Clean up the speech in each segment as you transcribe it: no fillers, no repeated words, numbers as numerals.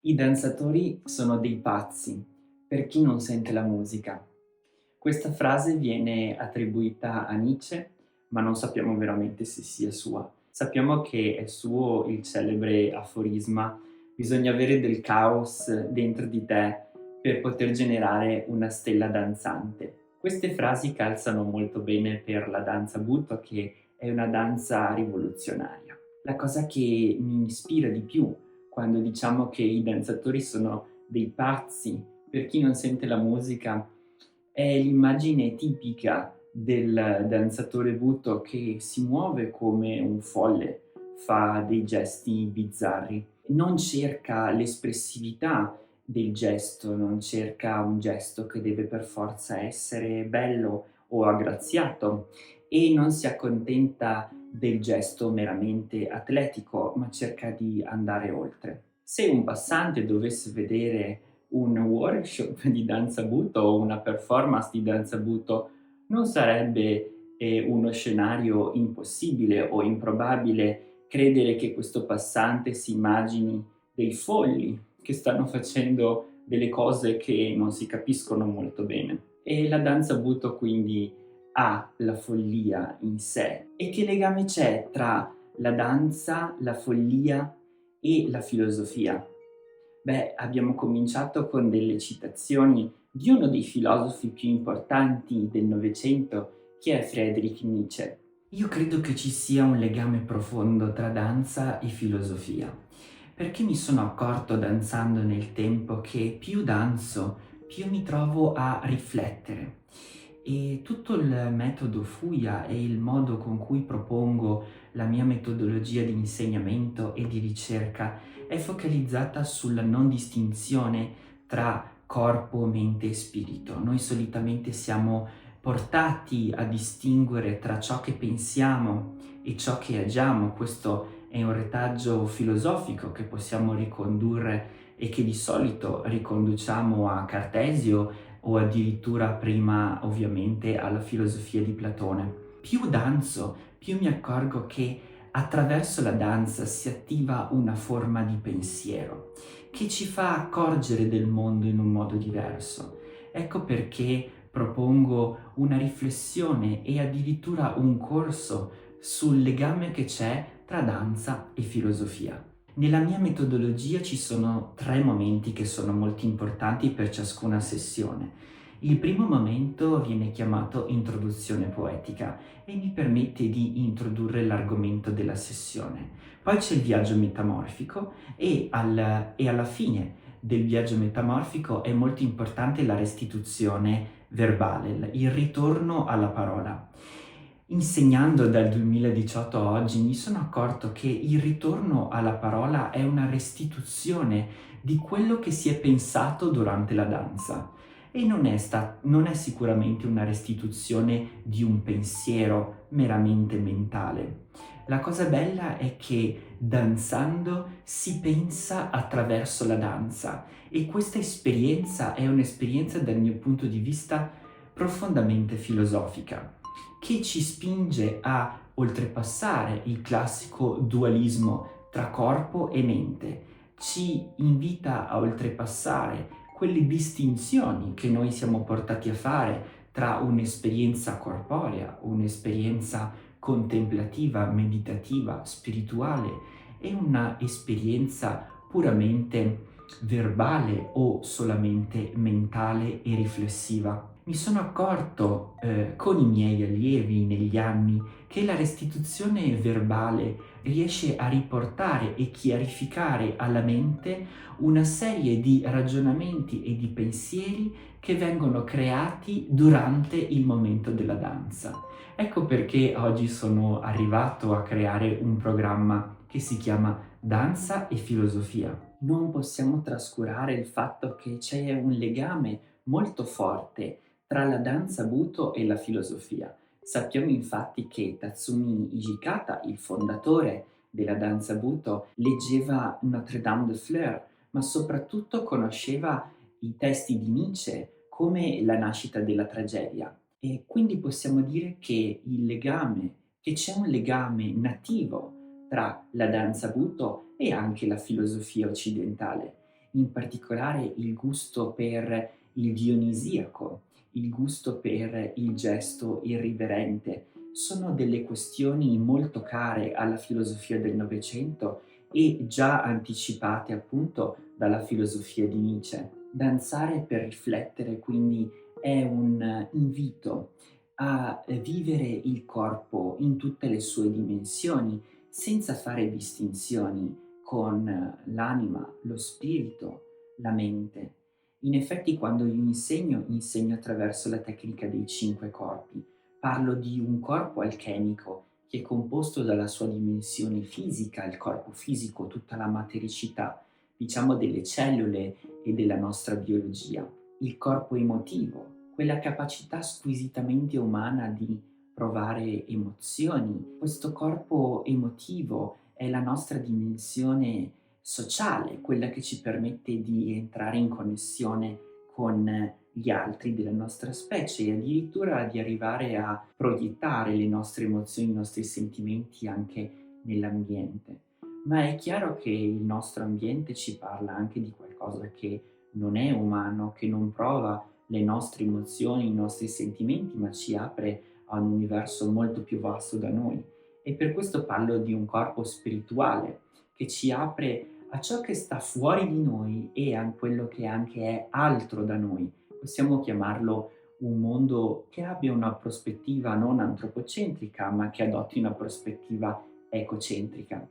I danzatori sono dei pazzi, per chi non sente la musica. Questa frase viene attribuita a Nietzsche, ma non sappiamo veramente se sia sua. Sappiamo che è suo il celebre aforisma: bisogna avere del caos dentro di te per poter generare una stella danzante. Queste frasi calzano molto bene per la danza Butto, che è una danza rivoluzionaria. La cosa che mi ispira di più quando diciamo che i danzatori sono dei pazzi, per chi non sente la musica, è l'immagine tipica del danzatore Butto che si muove come un folle, fa dei gesti bizzarri, non cerca l'espressività del gesto, non cerca un gesto che deve per forza essere bello o aggraziato e non si accontenta del gesto meramente atletico, ma cerca di andare oltre. Se un passante dovesse vedere un workshop di danza butto o una performance di danza butto, non sarebbe uno scenario impossibile o improbabile credere che questo passante si immagini dei folli che stanno facendo delle cose che non si capiscono molto bene. E la danza butto quindi ha la follia in sé. E che legame c'è tra la danza, la follia e la filosofia? Beh, abbiamo cominciato con delle citazioni di uno dei filosofi più importanti del Novecento, che è Friedrich Nietzsche. Io credo che ci sia un legame profondo tra danza e filosofia, perché mi sono accorto danzando nel tempo che più danzo, più mi trovo a riflettere. E tutto il metodo Fuya e il modo con cui propongo la mia metodologia di insegnamento e di ricerca è focalizzata sulla non distinzione tra corpo, mente e spirito. Noi solitamente siamo portati a distinguere tra ciò che pensiamo e ciò che agiamo. Questo è un retaggio filosofico che possiamo ricondurre e che di solito riconduciamo a Cartesio o addirittura prima ovviamente alla filosofia di Platone. Più danzo, più mi accorgo che attraverso la danza si attiva una forma di pensiero che ci fa accorgere del mondo in un modo diverso. Ecco perché propongo una riflessione e addirittura un corso sul legame che c'è tra danza e filosofia. Nella mia metodologia ci sono 3 momenti che sono molto importanti per ciascuna sessione. Il primo momento viene chiamato introduzione poetica e mi permette di introdurre l'argomento della sessione. Poi c'è il viaggio metamorfico e alla fine del viaggio metamorfico è molto importante la restituzione verbale, il ritorno alla parola. Insegnando dal 2018 a oggi mi sono accorto che il ritorno alla parola è una restituzione di quello che si è pensato durante la danza e non è sicuramente una restituzione di un pensiero meramente mentale. La cosa bella è che danzando si pensa attraverso la danza e questa esperienza è un'esperienza dal mio punto di vista profondamente filosofica, che ci spinge a oltrepassare il classico dualismo tra corpo e mente, ci invita a oltrepassare quelle distinzioni che noi siamo portati a fare tra un'esperienza corporea, un'esperienza contemplativa, meditativa, spirituale e una esperienza puramente verbale o solamente mentale e riflessiva. Mi sono accorto con i miei allievi negli anni che la restituzione verbale riesce a riportare e chiarificare alla mente una serie di ragionamenti e di pensieri che vengono creati durante il momento della danza. Ecco perché oggi sono arrivato a creare un programma che si chiama Danza e Filosofia. Non possiamo trascurare il fatto che c'è un legame molto forte tra la danza Buto e la filosofia. Sappiamo infatti che Tatsumi Hijikata, il fondatore della danza Buto, leggeva Notre Dame de Fleurs, ma soprattutto conosceva i testi di Nietzsche come La nascita della tragedia. E quindi possiamo dire che c'è un legame nativo tra la danza Buto e anche la filosofia occidentale. in particolare il gusto per il dionisiaco, il gusto per il gesto irriverente. Sono delle questioni molto care alla filosofia del Novecento e già anticipate appunto dalla filosofia di Nietzsche. Danzare per riflettere quindi è un invito a vivere il corpo in tutte le sue dimensioni, senza fare distinzioni con l'anima, lo spirito, la mente. In effetti, quando io insegno attraverso la tecnica dei cinque corpi. Parlo di un corpo alchemico che è composto dalla sua dimensione fisica, il corpo fisico, tutta la matericità, diciamo, delle cellule e della nostra biologia. Il corpo emotivo, quella capacità squisitamente umana di provare emozioni. Questo corpo emotivo è la nostra dimensione sociale, quella che ci permette di entrare in connessione con gli altri della nostra specie e addirittura di arrivare a proiettare le nostre emozioni, i nostri sentimenti anche nell'ambiente. Ma è chiaro che il nostro ambiente ci parla anche di qualcosa che non è umano, che non prova le nostre emozioni, i nostri sentimenti, ma ci apre a un universo molto più vasto da noi. E per questo parlo di un corpo spirituale che ci apre a ciò che sta fuori di noi e a quello che anche è altro da noi. Possiamo chiamarlo un mondo che abbia una prospettiva non antropocentrica, ma che adotti una prospettiva ecocentrica.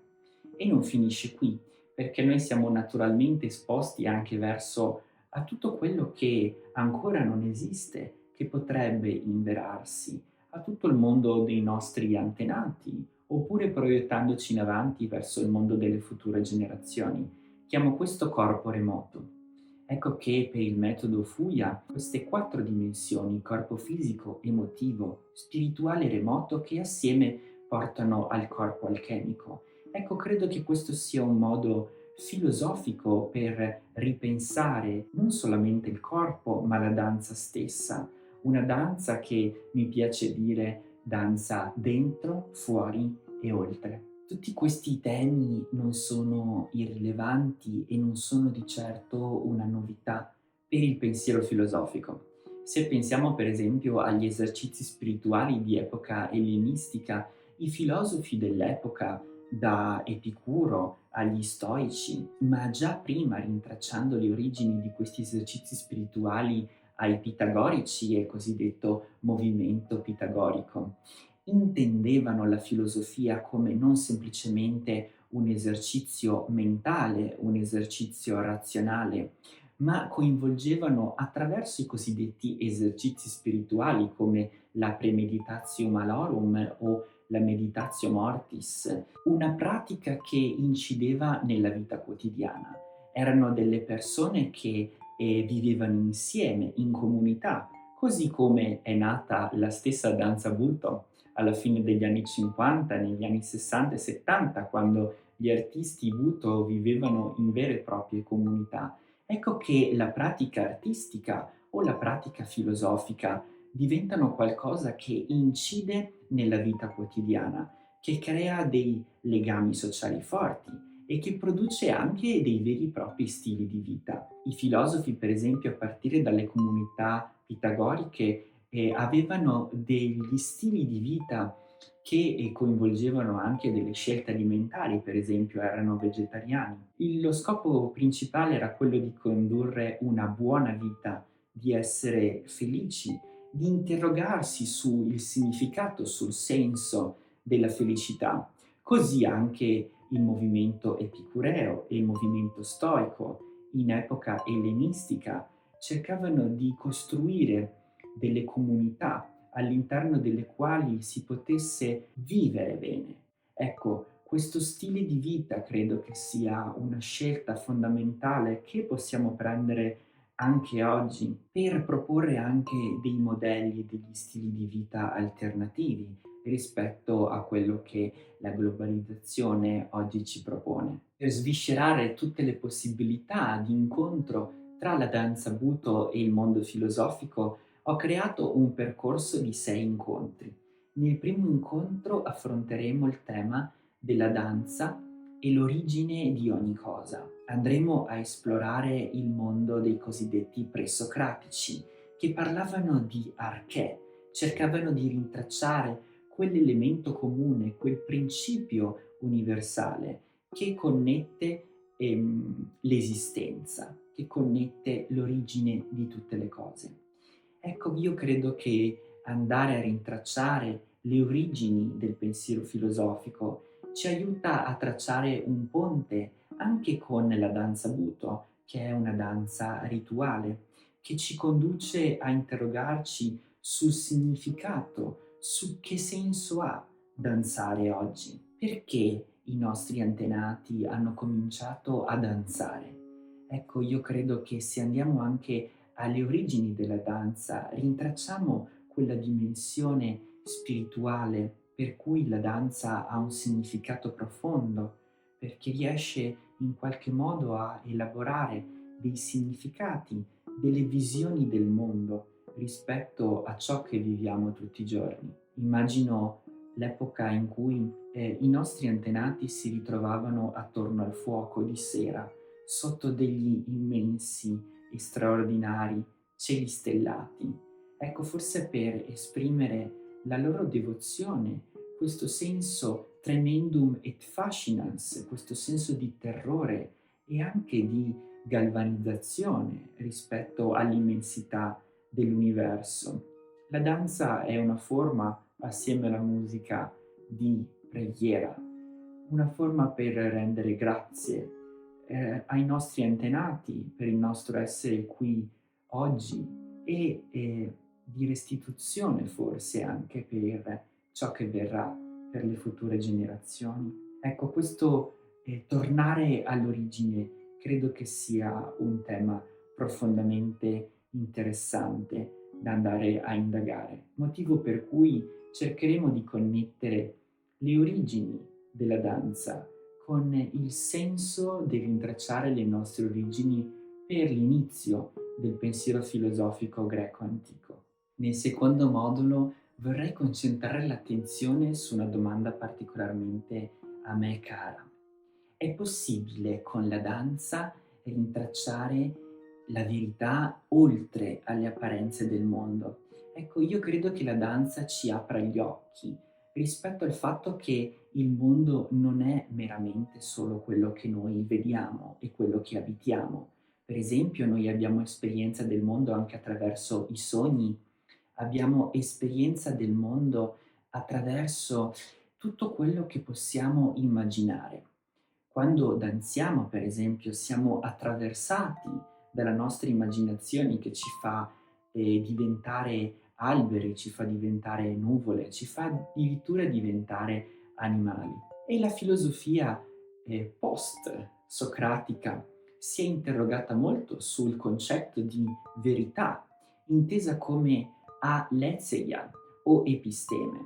E non finisce qui, perché noi siamo naturalmente esposti anche verso a tutto quello che ancora non esiste, che potrebbe inverarsi, a tutto il mondo dei nostri antenati, oppure proiettandoci in avanti verso il mondo delle future generazioni. Chiamo questo corpo remoto. Ecco che per il metodo Fuya queste quattro dimensioni, corpo fisico, emotivo, spirituale e remoto, che assieme portano al corpo alchemico. Ecco, credo che questo sia un modo filosofico per ripensare non solamente il corpo, ma la danza stessa. Una danza che mi piace dire danza dentro, fuori e oltre. Tutti questi temi non sono irrilevanti e non sono di certo una novità per il pensiero filosofico. Se pensiamo per esempio agli esercizi spirituali di epoca ellenistica, i filosofi dell'epoca, da Epicuro agli stoici, ma già prima rintracciando le origini di questi esercizi spirituali ai pitagorici e cosiddetto movimento pitagorico, intendevano la filosofia come non semplicemente un esercizio mentale, un esercizio razionale, ma coinvolgevano attraverso i cosiddetti esercizi spirituali come la premeditatio malorum o la meditatio mortis, una pratica che incideva nella vita quotidiana. Erano delle persone che vivevano insieme, in comunità, così come è nata la stessa danza Buto alla fine degli anni 50, negli anni 60 e 70, quando gli artisti Buto vivevano in vere e proprie comunità. Ecco che la pratica artistica o la pratica filosofica diventano qualcosa che incide nella vita quotidiana, che crea dei legami sociali forti e che produce anche dei veri e propri stili di vita. I filosofi, per esempio, a partire dalle comunità pitagoriche, avevano degli stili di vita che coinvolgevano anche delle scelte alimentari, per esempio erano vegetariani. Lo scopo principale era quello di condurre una buona vita, di essere felici, di interrogarsi sul significato, sul senso della felicità. Così anche il movimento epicureo e il movimento stoico in epoca ellenistica cercavano di costruire delle comunità all'interno delle quali si potesse vivere bene. Ecco, questo stile di vita credo che sia una scelta fondamentale che possiamo prendere anche oggi per proporre anche dei modelli e degli stili di vita alternativi rispetto a quello che la globalizzazione oggi ci propone. Per sviscerare tutte le possibilità di incontro tra la danza Buto e il mondo filosofico, ho creato un percorso di 6 incontri. Nel primo incontro affronteremo il tema della danza e l'origine di ogni cosa. Andremo a esplorare il mondo dei cosiddetti presocratici, che parlavano di archè, cercavano di rintracciare quell'elemento comune, quel principio universale che connette l'esistenza, che connette l'origine di tutte le cose. Ecco, io credo che andare a rintracciare le origini del pensiero filosofico ci aiuta a tracciare un ponte anche con la danza Buto, che è una danza rituale, che ci conduce a interrogarci sul significato, su che senso ha danzare oggi. Perché i nostri antenati hanno cominciato a danzare? Ecco, io credo che se andiamo anche alle origini della danza, rintracciamo quella dimensione spirituale per cui la danza ha un significato profondo, perché riesce in qualche modo a elaborare dei significati, delle visioni del mondo rispetto a ciò che viviamo tutti i giorni. Immagino l'epoca in cui i nostri antenati si ritrovavano attorno al fuoco di sera, sotto degli immensi e straordinari cieli stellati. Ecco, forse per esprimere la loro devozione, questo senso tremendum et fascinans, questo senso di terrore e anche di galvanizzazione rispetto all'immensità dell'universo. La danza è una forma, assieme alla musica, di preghiera, una forma per rendere grazie ai nostri antenati per il nostro essere qui oggi e di restituzione forse anche per ciò che verrà per le future generazioni. Ecco, questo tornare all'origine credo che sia un tema profondamente interessante da andare a indagare, motivo per cui cercheremo di connettere le origini della danza con il senso di rintracciare le nostre origini per l'inizio del pensiero filosofico greco antico. Nel secondo modulo vorrei concentrare l'attenzione su una domanda particolarmente a me cara. È possibile con la danza rintracciare la verità oltre alle apparenze del mondo? Ecco, io credo che la danza ci apra gli occhi rispetto al fatto che il mondo non è meramente solo quello che noi vediamo e quello che abitiamo. Per esempio, noi abbiamo esperienza del mondo anche attraverso i sogni, abbiamo esperienza del mondo attraverso tutto quello che possiamo immaginare. Quando danziamo, per esempio, siamo attraversati dalla nostra immaginazione che ci fa diventare alberi, ci fa diventare nuvole, ci fa addirittura diventare animali. E la filosofia post-socratica si è interrogata molto sul concetto di verità, intesa come aletheia o episteme.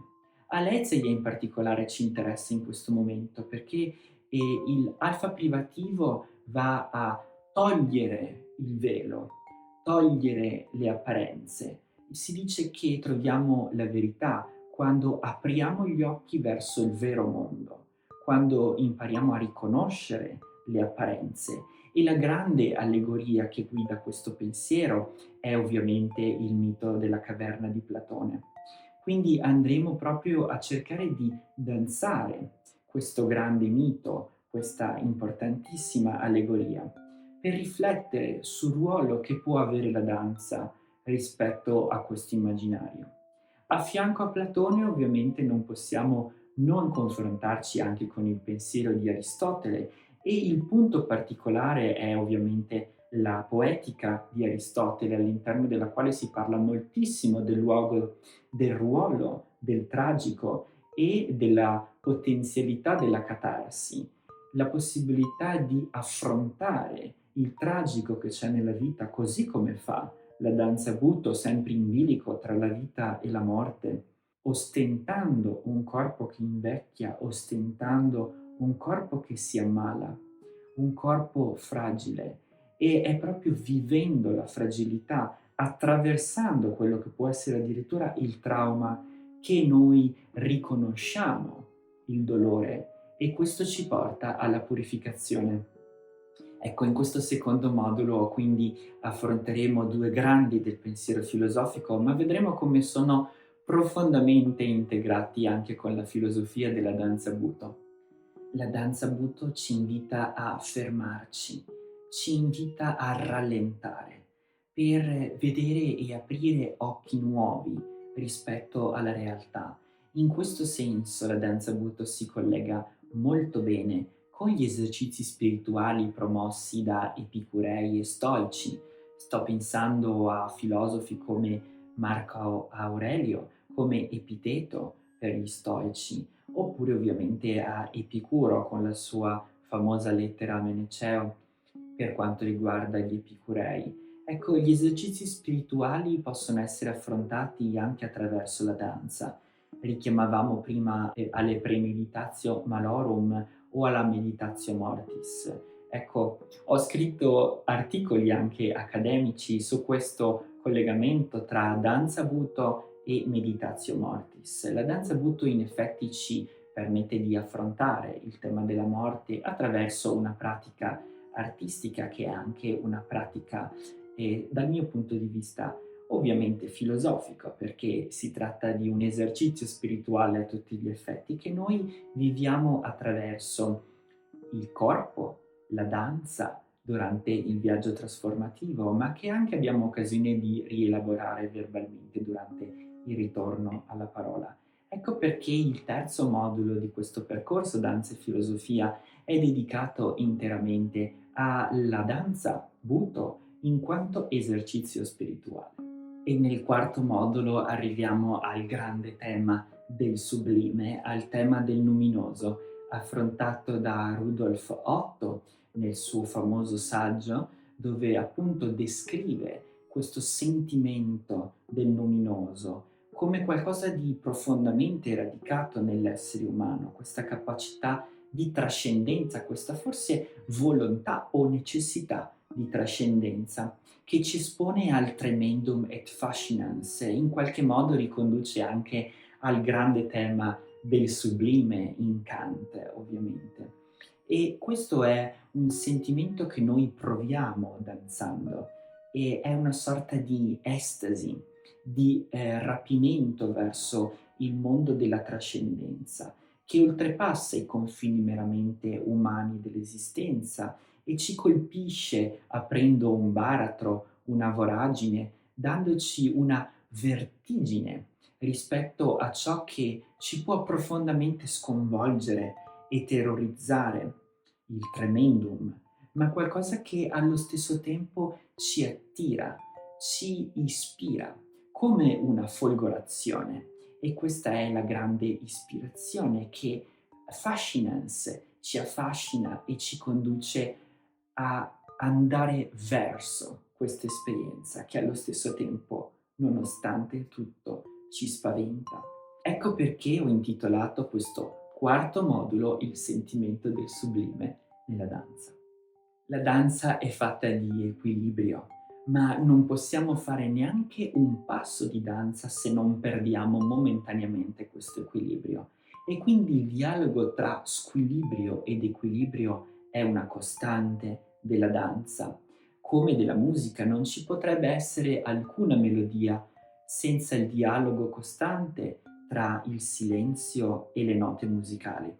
Aletheia in particolare ci interessa in questo momento perché il alfa privativo va a togliere il velo, togliere le apparenze. Si dice che troviamo la verità quando apriamo gli occhi verso il vero mondo, quando impariamo a riconoscere le apparenze. E la grande allegoria che guida questo pensiero è ovviamente il mito della caverna di Platone. Quindi andremo proprio a cercare di danzare questo grande mito, questa importantissima allegoria, per riflettere sul ruolo che può avere la danza rispetto a questo immaginario. A fianco a Platone ovviamente non possiamo non confrontarci anche con il pensiero di Aristotele e il punto particolare è ovviamente la poetica di Aristotele, all'interno della quale si parla moltissimo del luogo, del ruolo, del tragico e della potenzialità della catarsi, la possibilità di affrontare il tragico che c'è nella vita, così come fa la danza Buto, sempre in bilico tra la vita e la morte, ostentando un corpo che invecchia, ostentando un corpo che si ammala, un corpo fragile, e è proprio vivendo la fragilità, attraversando quello che può essere addirittura il trauma, che noi riconosciamo il dolore e questo ci porta alla purificazione. Ecco, in questo secondo modulo quindi affronteremo due grandi del pensiero filosofico, ma vedremo come sono profondamente integrati anche con la filosofia della danza Buto. La danza Buto ci invita a fermarci, ci invita a rallentare per vedere e aprire occhi nuovi rispetto alla realtà. In questo senso la danza Buto si collega molto bene con gli esercizi spirituali promossi da epicurei e stoici. Sto pensando a filosofi come Marco Aurelio, come Epiteto per gli stoici, oppure ovviamente a Epicuro con la sua famosa lettera a Meneceo per quanto riguarda gli epicurei. Ecco, gli esercizi spirituali possono essere affrontati anche attraverso la danza. Richiamavamo prima alle premeditatio malorum o alla meditatio mortis. Ecco, ho scritto articoli anche accademici su questo collegamento tra danza Buto e meditatio mortis. La danza Buto in effetti ci permette di affrontare il tema della morte attraverso una pratica artistica che è anche una pratica, dal mio punto di vista, ovviamente filosofico, perché si tratta di un esercizio spirituale a tutti gli effetti che noi viviamo attraverso il corpo, la danza durante il viaggio trasformativo, ma che anche abbiamo occasione di rielaborare verbalmente durante il ritorno alla parola. Ecco perché il terzo modulo di questo percorso Danza e Filosofia è dedicato interamente alla danza Buto in quanto esercizio spirituale. E nel quarto modulo arriviamo al grande tema del sublime, al tema del luminoso, affrontato da Rudolf Otto nel suo famoso saggio, dove appunto descrive questo sentimento del luminoso come qualcosa di profondamente radicato nell'essere umano, questa capacità di trascendenza, questa forse volontà o necessità di trascendenza che ci espone al tremendum et fascinans e in qualche modo riconduce anche al grande tema del sublime in Kant, ovviamente. E questo è un sentimento che noi proviamo danzando e è una sorta di estasi, di rapimento verso il mondo della trascendenza, che oltrepassa i confini meramente umani dell'esistenza e ci colpisce aprendo un baratro, una voragine, dandoci una vertigine rispetto a ciò che ci può profondamente sconvolgere e terrorizzare, il tremendum, ma qualcosa che allo stesso tempo ci attira, ci ispira, come una folgorazione. E questa è la grande ispirazione che fascinans ci affascina e ci conduce a andare verso questa esperienza che allo stesso tempo, nonostante tutto, ci spaventa. Ecco perché ho intitolato questo quarto modulo Il sentimento del sublime nella danza. La danza è fatta di equilibrio, ma non possiamo fare neanche un passo di danza se non perdiamo momentaneamente questo equilibrio. E quindi il dialogo tra squilibrio ed equilibrio è una costante della danza. Come della musica, non ci potrebbe essere alcuna melodia senza il dialogo costante tra il silenzio e le note musicali.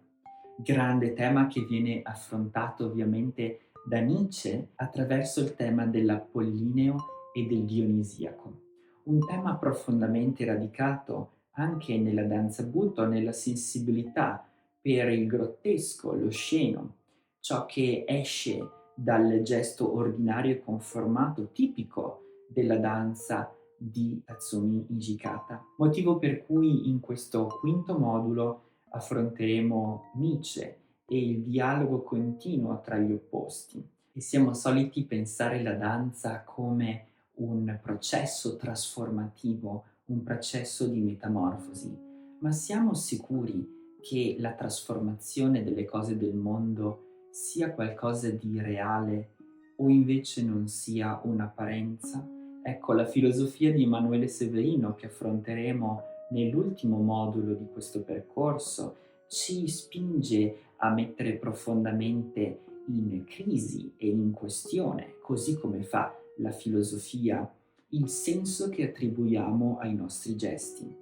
Grande tema che viene affrontato ovviamente da Nietzsche attraverso il tema dell'Apollineo e del Dionisiaco. Un tema profondamente radicato anche nella danza Buto, nella sensibilità per il grottesco, lo sceno, ciò che esce dal gesto ordinario e conformato tipico della danza di Tatsumi Hijikata. Motivo per cui in questo quinto modulo affronteremo Nietzsche e il dialogo continuo tra gli opposti. E siamo soliti pensare la danza come un processo trasformativo, un processo di metamorfosi, ma siamo sicuri che la trasformazione delle cose del mondo sia qualcosa di reale o invece non sia un'apparenza? Ecco, la filosofia di Emanuele Severino che affronteremo nell'ultimo modulo di questo percorso ci spinge a mettere profondamente in crisi e in questione, così come fa la filosofia, il senso che attribuiamo ai nostri gesti.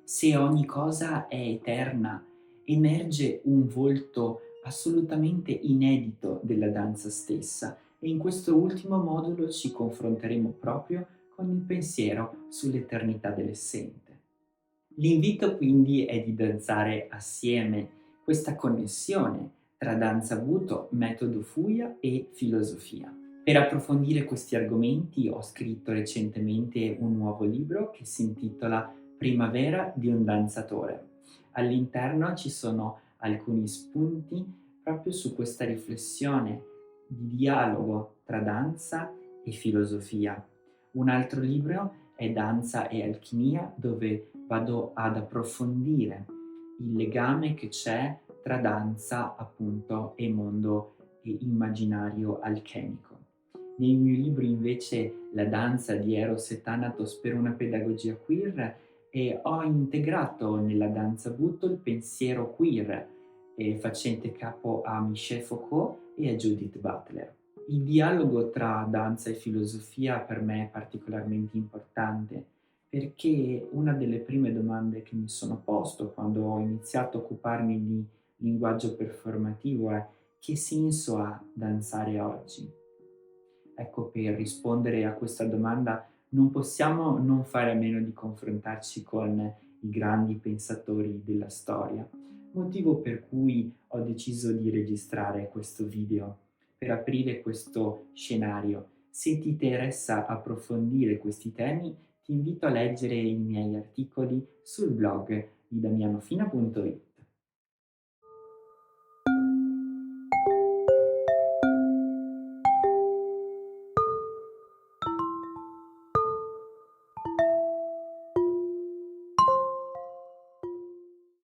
Se ogni cosa è eterna, emerge un volto assolutamente inedito della danza stessa e in questo ultimo modulo ci confronteremo proprio con il pensiero sull'eternità dell'essente. L'invito quindi è di danzare assieme questa connessione tra danza Buto, metodo Fuya e filosofia. Per approfondire questi argomenti ho scritto recentemente un nuovo libro che si intitola Primavera di un danzatore. All'interno ci sono alcuni spunti proprio su questa riflessione di dialogo tra danza e filosofia. Un altro libro è Danza e alchimia, dove vado ad approfondire il legame che c'è tra danza, appunto, e mondo immaginario alchemico. Nei miei libri invece La danza di Eros e Thanatos per una pedagogia queer e ho integrato nella danza Butto il pensiero queer, facente capo a Michel Foucault e a Judith Butler. Il dialogo tra danza e filosofia per me è particolarmente importante perché una delle prime domande che mi sono posto quando ho iniziato a occuparmi di linguaggio performativo è: che senso ha danzare oggi? Ecco, per rispondere a questa domanda non possiamo non fare a meno di confrontarci con i grandi pensatori della storia, motivo per cui ho deciso di registrare questo video, per aprire questo scenario. Se ti interessa approfondire questi temi, ti invito a leggere i miei articoli sul blog di damianofina.it.